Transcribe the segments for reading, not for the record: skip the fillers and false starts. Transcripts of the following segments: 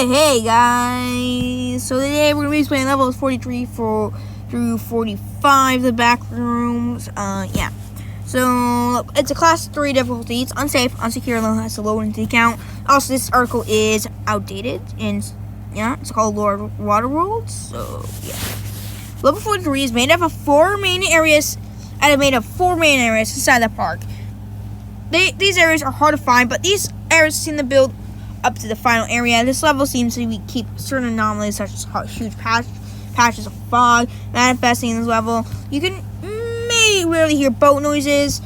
Hey guys! So today we're going to be playing levels 43 through 45, the Backrooms. Yeah. So it's a class 3 difficulty. It's unsafe, unsecure, and has a low entity count. Also, this article is outdated, and yeah, it's called Lord Waterworld. So yeah, level 43 is made up of 4 main areas, inside the park. These areas are hard to find, but these areas seem to build up to the final area. This level seems to keep certain anomalies such as huge patches of fog manifesting in this level. You may rarely hear boat noises.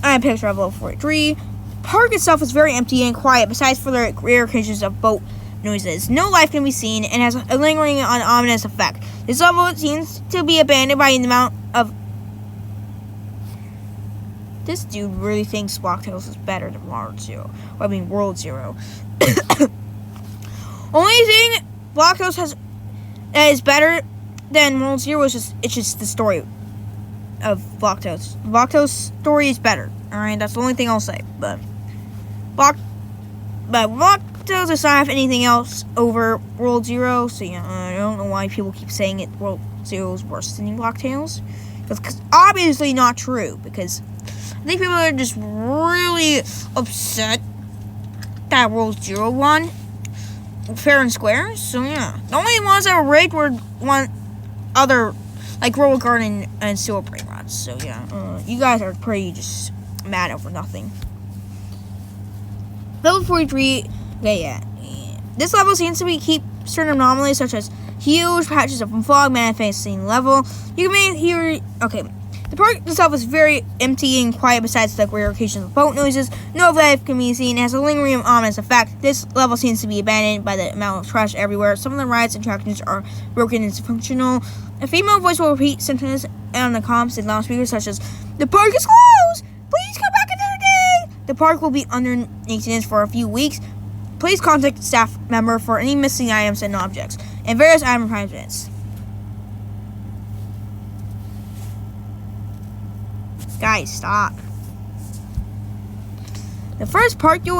I have a picture of level 43. Park itself is very empty and quiet, besides for the rare occasions of boat noises. No life can be seen and has a lingering and ominous effect. This level seems to be abandoned by the amount of... This dude really thinks Blocktails is better than World Zero. World Zero. Only thing Blocktails has that is better than World Zero is just the story of Blocktails. Blocktails' story is better. Alright, that's the only thing I'll say. But Blocktails does not have anything else over World Zero, so yeah, I don't know why people keep saying it World Zero is worse than Blocktails. Because obviously not true, because I think people are just really upset that World Zero won fair and square. So yeah, the only ones that were rigged were one other, like Roller Garden and Sewer Brain Rods. So yeah, you guys are pretty just mad over nothing. Level 43. Okay, yeah. This level seems to keep certain anomalies such as huge patches of fog manifesting the level. You may hear. Okay. The park itself is very empty and quiet, besides the rare occasions of boat noises. No life can be seen. It has a lingering ominous effect. This level seems to be abandoned by the amount of trash everywhere. Some of the rides and attractions are broken and dysfunctional. A female voice will repeat sentences on the comms and loudspeakers such as, "The park is closed! Please come back another day!" The park will be under maintenance for a few weeks. Please contact a staff member for any missing items and objects, and various item requirements. Guys, stop. The first area you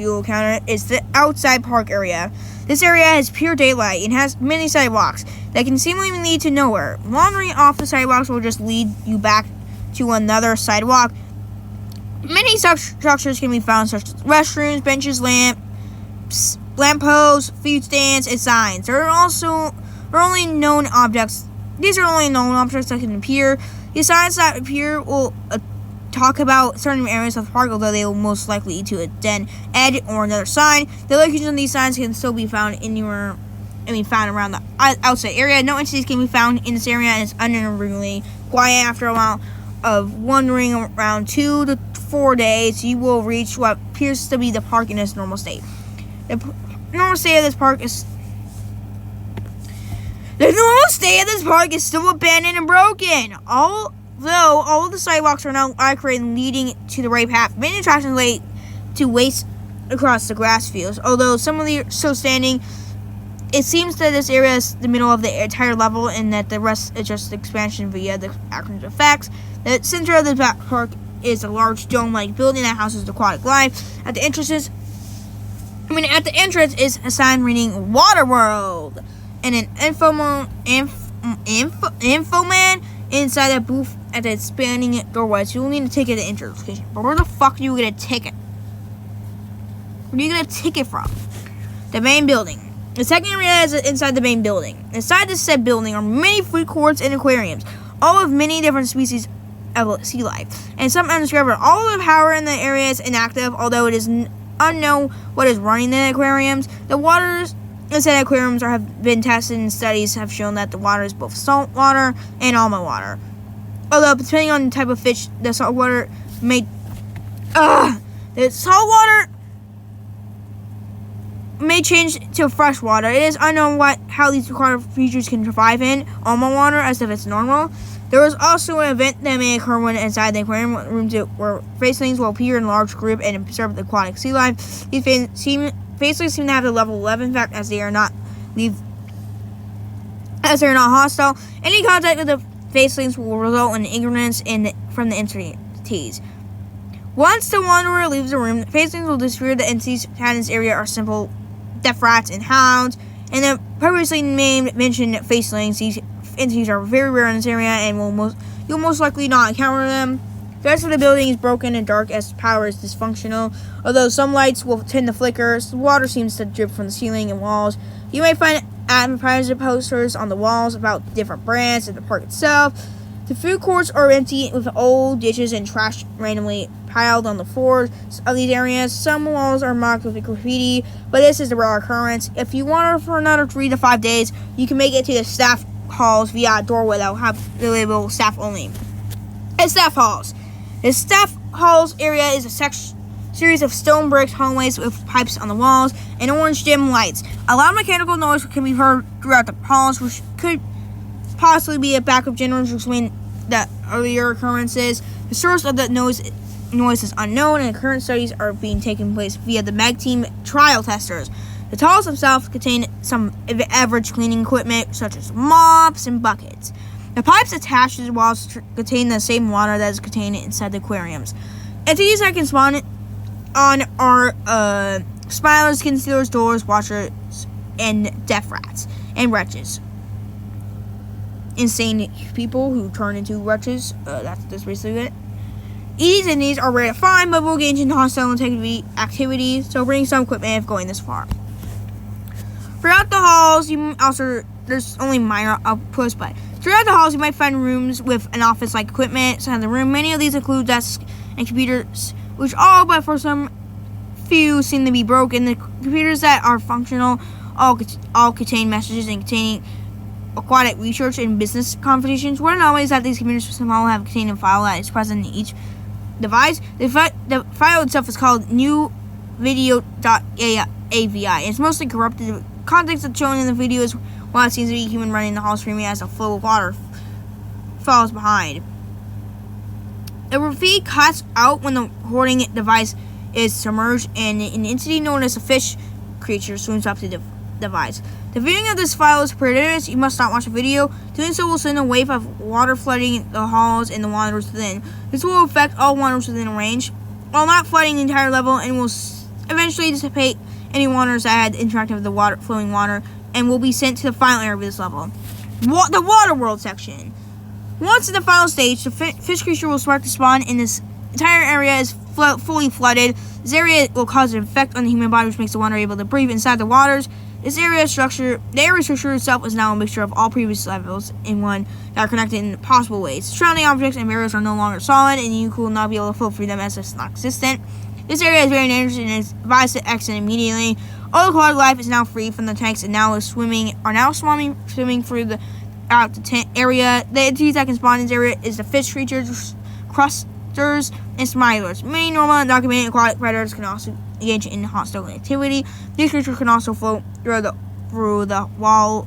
will encounter is the outside park area. This area has pure daylight and has many sidewalks that can seemingly lead to nowhere. Wandering off the sidewalks will just lead you back to another sidewalk. Many structures can be found, such as restrooms, benches, lampposts, food stands, and signs. These are only known objects that can appear. The signs that appear will talk about certain areas of the park, although they will most likely lead to a den, edge, or another sign. The location of these signs can still be found found around the outside area. No entities can be found in this area, and it's unnervingly quiet. After a while of wandering around 2 to 4 days, you will reach what appears to be the park in its normal state. The normal state of this park is still abandoned and broken. Although all of the sidewalks are now accurate and leading to the right path, many attractions lead to waste across the grass fields. Although some of them are still standing, it seems that this area is the middle of the entire level, and that the rest is just expansion via the acronym effects. The center of the park is a large dome-like building that houses aquatic life. At the entrance is a sign reading Waterworld, and an infoman inside a booth at the expanding doorway. So you'll need a ticket to enter the location. But where the fuck do you get a ticket? Where do you get a ticket from? The main building. The second area is inside the main building. Inside this said building are many food courts and aquariums, all of many different species of sea life, and some undiscovered. All of the power in the area is inactive, although it is unknown what is running the aquariums. The waters inside aquariums have been tested, and studies have shown that the water is both salt water and almond water. Although, depending on the type of fish, the salt water may change to fresh water. It is unknown how these aquatic creatures can survive in almond water as if it's normal. There is also an event that may occur when inside the aquarium rooms where facelings will appear in a large group and observe the aquatic sea life. These facelings seem to have the level 11 effect, as they are not hostile. Any contact with the facelings will result in ignorance from the entities. Once the wanderer leaves the room, facelings will disappear. The entities found in this area are simple death rats, and hounds. And the previously mentioned facelings. These entities are very rare in this area, and you'll most likely not encounter them. The rest of the building is broken and dark as power is dysfunctional. Although some lights will tend to flicker, water seems to drip from the ceiling and walls. You may find advertising posters on the walls about different brands and the park itself. The food courts are empty with old dishes and trash randomly piled on the floors of these areas. Some walls are marked with graffiti, but this is a rare occurrence. If you wander for another 3 to 5 days, you can make it to the staff halls via a doorway that will have the label staff only. And staff halls. The staff halls area is a series of stone brick hallways with pipes on the walls and orange dim lights. A loud mechanical noise can be heard throughout the halls, which could possibly be a backup generator to explain the earlier occurrences. The source of the noise is unknown, and current studies are being taken place via the Mag Team trial testers. The tunnels themselves contain some average cleaning equipment, such as mops and buckets. The pipes attached to the walls contain the same water that is contained inside the aquariums. Entities that can spawn on are spiders, skin stealers, doors, watchers, and death rats, and wretches. Insane people who turn into wretches. That's basically it. These entities are rare to find, but will engage in hostile activity, so bring some equipment if going this far. Throughout the halls, there's only minor outputs, but throughout the halls, you might find rooms with an office-like equipment inside the room. Many of these include desks and computers, which all, but for some few, seem to be broken. The computers that are functional all contain messages and containing aquatic research and business conversations. One anomaly is that these computers somehow have contained a file that is present in each device. The file itself is called new video.avi. It's mostly corrupted. The context that's shown in the video is while it seems to be a human running the hall screaming as a flow of water falls behind. The feed cuts out when the recording device is submerged, and an entity known as a fish creature swims up to the device. The viewing of this file is prohibited. You must not watch the video. Doing so will send a wave of water flooding the halls and the wanderers within. This will affect all wanderers within range, while not flooding the entire level, and will eventually dissipate any wanderers that had interacted with the flowing water, and will be sent to the final area of this level. The water world section. Once in the final stage, the fish creature will start to spawn, and this entire area is fully flooded. This area will cause an effect on the human body, which makes the wanderer able to breathe inside the waters. The area structure itself is now a mixture of all previous levels in one that are connected in possible ways. Surrounding objects and barriers are no longer solid, and you will not be able to flow through them as it's not existent. This area is very dangerous and is advised to exit immediately. All aquatic life is now free from the tanks and now swimming through the tent area. The entities that can spawn in this area is the fish creatures, crusters, and smilers. Many normal and documented aquatic predators can also engage in hostile activity. These creatures can also float through the walls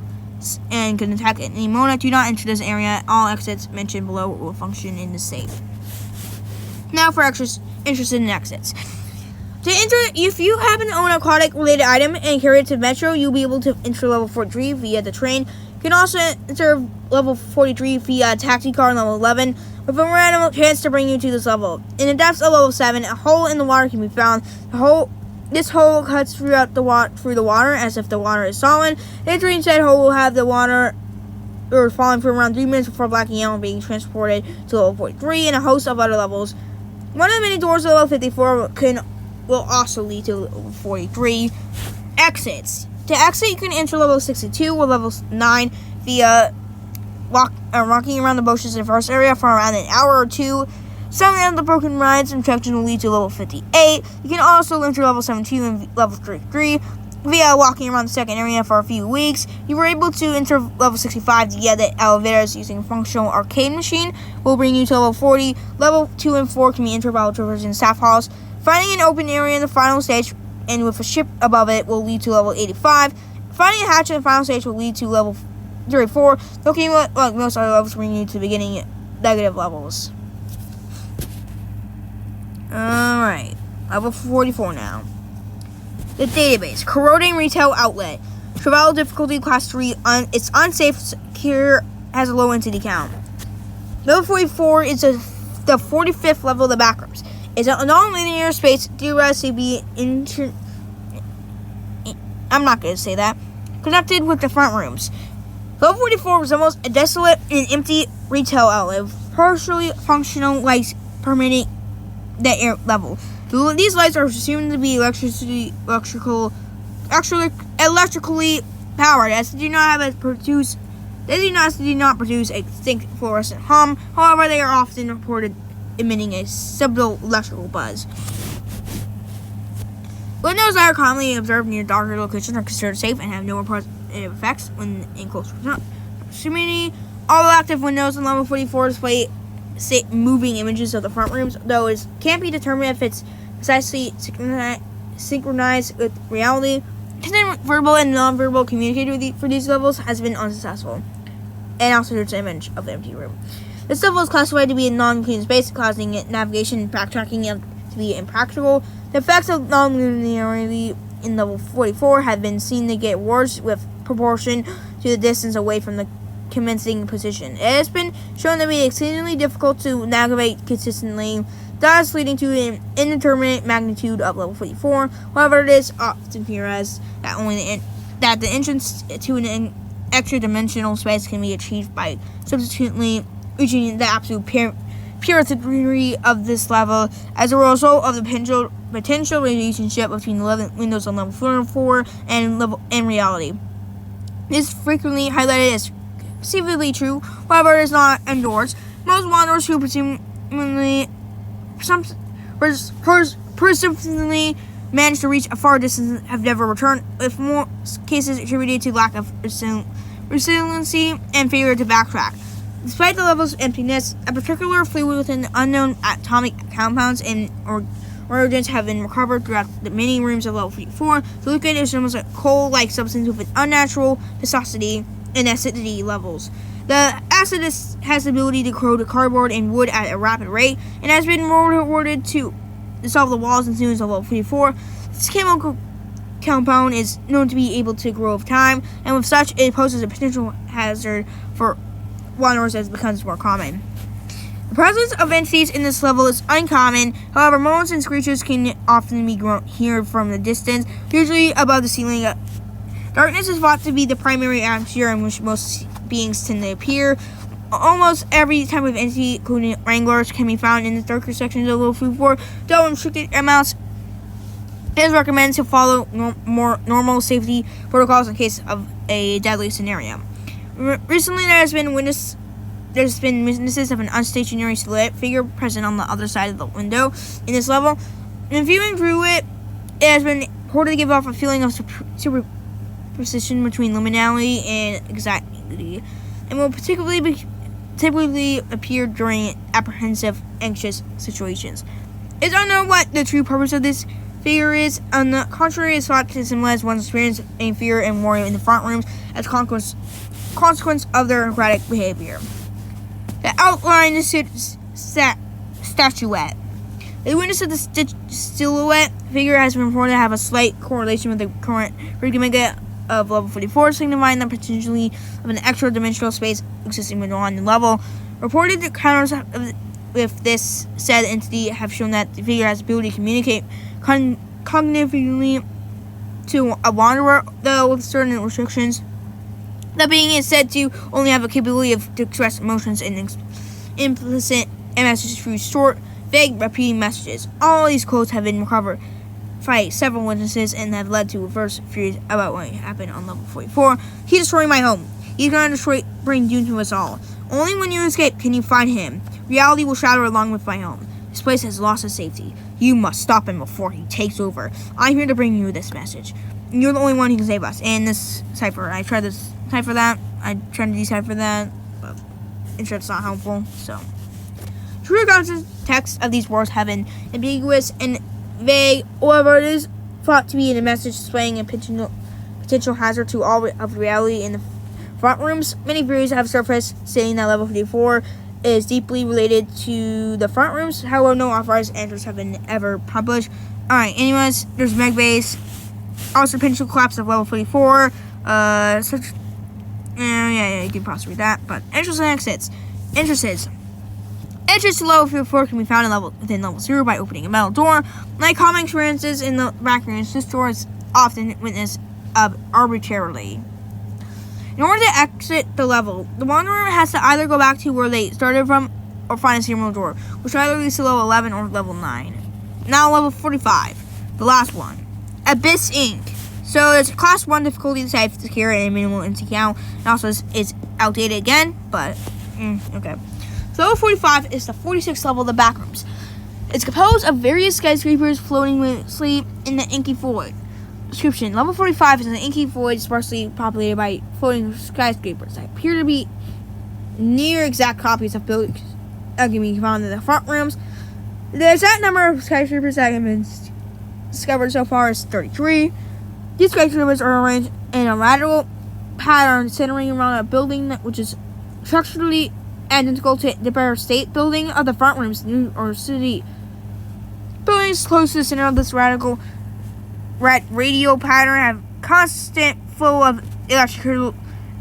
and can attack at any moment. Do not enter this area. All exits mentioned below will function in the safe. Now for interested in exits. To enter, if you happen to own an aquatic related item and carry it to Metro, you'll be able to enter level 43 via the train. You can also enter level 43 via a taxi car in level 11, with a random chance to bring you to this level. In the depths of level 7, a hole in the water can be found. This hole cuts through the water as if the water is solid. Entering said hole will have the water falling for around 3 minutes before blacking out and being transported to level 43 and a host of other levels. One of the many doors of level 54 will also lead to level 43. Exits. To exit, you can enter level 62 or level 9 via walking around the bushes in the first area for around an hour or two. Some of the broken rides and sections will lead to level 58. You can also enter level 72 and level 33 via walking around the second area for a few weeks. You were able to enter level 65 via the elevators using a functional arcade machine. Will bring you to level 40. Level 2 and 4 can be entered by traversing in staff halls. Finding an open area in the final stage and with a ship above it will lead to level 85. Finding a hatch in the final stage will lead to level 34. Looking like most other levels, bring you to the beginning negative levels. Alright, level 44 now. The database. Corroding retail outlet. Survival difficulty class 3. It's unsafe, secure, has a low entity count. Level 44 is the 45th level of the Backrooms. It's a non-linear space theoretically be I'm not going to say that. Connected with the front rooms. Level 44 resembles a desolate and empty retail outlet, partially functional lights permitting the air level. These lights are assumed to be electrically powered, as they do not produce a distinct fluorescent hum. However, they are often reported emitting a subtle electrical buzz. Windows that are commonly observed near darker locations are considered safe and have no positive effects when in close proximity. All active windows in level 44 display moving images of the front rooms, though it can't be determined if it's precisely synchronized with reality. Testing verbal and non-verbal communication for these levels has been unsuccessful. And also there's an image of the empty room. This level is classified to be a non-clean space, causing navigation and backtracking to be impractical. The effects of non-linearity in level 44 have been seen to get worse with proportion to the distance away from the commencing position. It has been shown to be exceedingly difficult to navigate consistently, thus leading to an indeterminate magnitude of level 44. However, it is often theorized that the entrance to an extra-dimensional space can be achieved by subsequently reaching the absolute purity of this level as a result of the potential relationship between the windows on level 44 and reality. This is frequently highlighted as conceivably true, however, it is not endorsed. Most wanderers who presumably managed to reach a far distance have never returned, with more cases attributed to lack of resiliency and failure to backtrack. Despite the level's emptiness, a particular fluid within unknown atomic compounds and origins have been recovered throughout the many rooms of level 44. The liquid is almost a coal-like substance with an unnatural viscosity and acidity levels. The acid has the ability to corrode cardboard and wood at a rapid rate, and has been rewarded to dissolve the walls and ceilings of level 44. This chemical compound is known to be able to grow over time, and with such, it poses a potential hazard for wanderers as it becomes more common. The presence of entities in this level is uncommon. However, moans and screeches can often be heard from the distance, usually above the ceiling. Darkness is thought to be the primary atmosphere in which most beings tend to appear. Almost every type of entity, including wranglers, can be found in the darker sections of level 44, though in restricted amounts. It is recommended to follow more normal safety protocols in case of a deadly scenario. Recently, there's been witnesses of an unstationary silhouette figure present on the other side of the window in this level. In viewing through it, it has been reported to give off a feeling of superposition between liminality and exactity, and will typically appear during apprehensive, anxious situations. It's unknown what the true purpose of this figure is. On the contrary, it's thought to symbolize one's experience in fear and worry in the front rooms as consequence of their erratic behavior. The outline is statuette. The witness of the silhouette figure has been reported to have a slight correlation with the current predicament of level 44, signifying the potentially of an extra-dimensional space existing beyond the level. Reported encounters with this said entity have shown that the figure has the ability to communicate cognitively to a wanderer, though with certain restrictions. That being is said to only have a capability to express emotions and implicit messages through short, vague, repeating messages. All these quotes have been recovered by several witnesses and have led to reverse theories about what happened on level 44. He's destroying my home. He's going to bring doom to us all. Only when you escape can you find him. Reality will shatter along with my home. This place has lost its safety. You must stop him before he takes over. I'm here to bring you this message. You're the only one who can save us. And this cipher, I tried to decipher that, but it's not helpful, so. True context of these words have been ambiguous and vague. However, it is thought to be a message displaying a potential hazard to all of reality in the front rooms. Many theories have surfaced saying that level 54 is deeply related to the front rooms. However, no authorized answers have been ever published. Alright, anyways, there's Meg Base. Also, potential collapse of level 44. Yeah, you can possibly read that. But entrance and exits. Entrance to level 54 can be found within level 0 by opening a metal door. Like common experiences in the Backrooms, this door is often witnessed arbitrarily. In order to exit the level, the wanderer has to either go back to where they started from or find a serial door, which either leads to level 11 or level 9. Now level 45, the last one. Abyss Inc. So it's class 1 difficulty, safe, secure, and minimal NC count. And also it's outdated again, but okay. So level 45 is the 46th level of the Backrooms. It's composed of various skyscrapers floating loosely in the inky void. Description: Level 45 is an inky void sparsely populated by floating skyscrapers that appear to be near exact copies of buildings that can be found in the front rooms. The exact number of skyscrapers that have been discovered so far is 33. These skyscrapers are arranged in a lateral pattern centering around a building which is structurally identical to the Empire State Building of the front rooms, New York City. Buildings close to the center of this radial pattern have constant flow of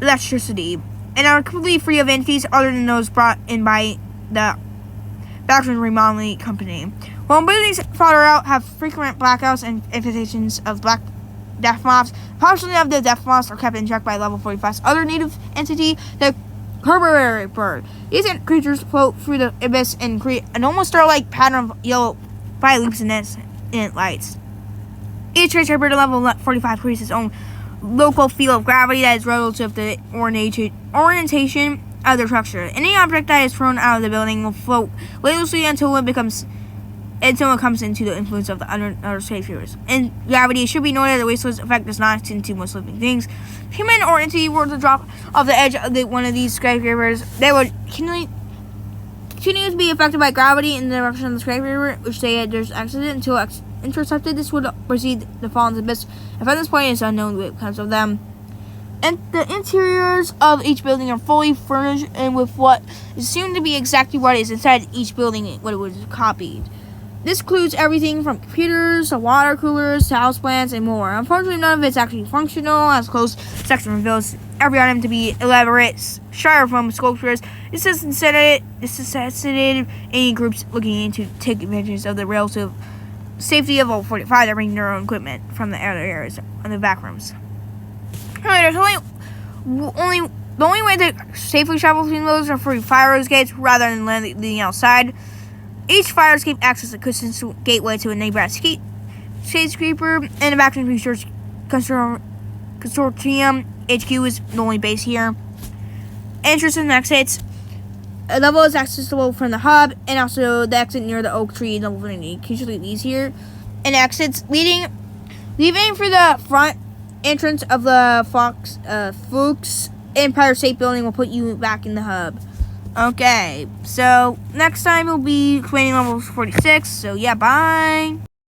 electricity and are completely free of entities other than those brought in by the Backrooms remodeling company. While buildings farther out have frequent blackouts and infestations of black death moths, portions of the death moths are kept in check by level 45's other native entity, the Herberary bird. These creatures float through the abyss and create an almost star-like pattern of yellow bioluminescent lights. Each skyscraper to level 45 creates its own local field of gravity that is relative to the orientation of the structure. Any object that is thrown out of the building will float weightlessly until it comes into the influence of the other skyscrapers. In gravity, it should be noted that the weightless effect does not extend to most living things. Human or entity were to drop off the edge of one of these skyscrapers, they would continue to be affected by gravity in the direction of the skyscraper, which they had just exited until intercepted. This would precede the fall into the abyss, and from this point it is unknown what becomes of them. And the interiors of each building are fully furnished and with what is assumed to be exactly what is inside each building, what it was copied. This includes everything from computers to water coolers to houseplants and more. Unfortunately, none of it's actually functional, as close section reveals every item to be elaborate styrofoam sculptures. This has necessitated any groups looking to take advantage of the relative safety of level 45 that bring their own equipment from the other areas on the back rooms. There's the only way to safely travel between those are through fire escapes rather than landing outside. Each fire escape acts as a custom gateway to a neighboring skyscraper, and the Backrooms Research Consortium HQ is the only base here. Entrance and exits. A level is accessible from the hub, and also the exit near the oak tree level 90 usually leads here. And exits leaving for the front entrance of the Fuchs Empire State Building will put you back in the hub. Okay, so next time we'll be explaining level 46. So yeah, bye.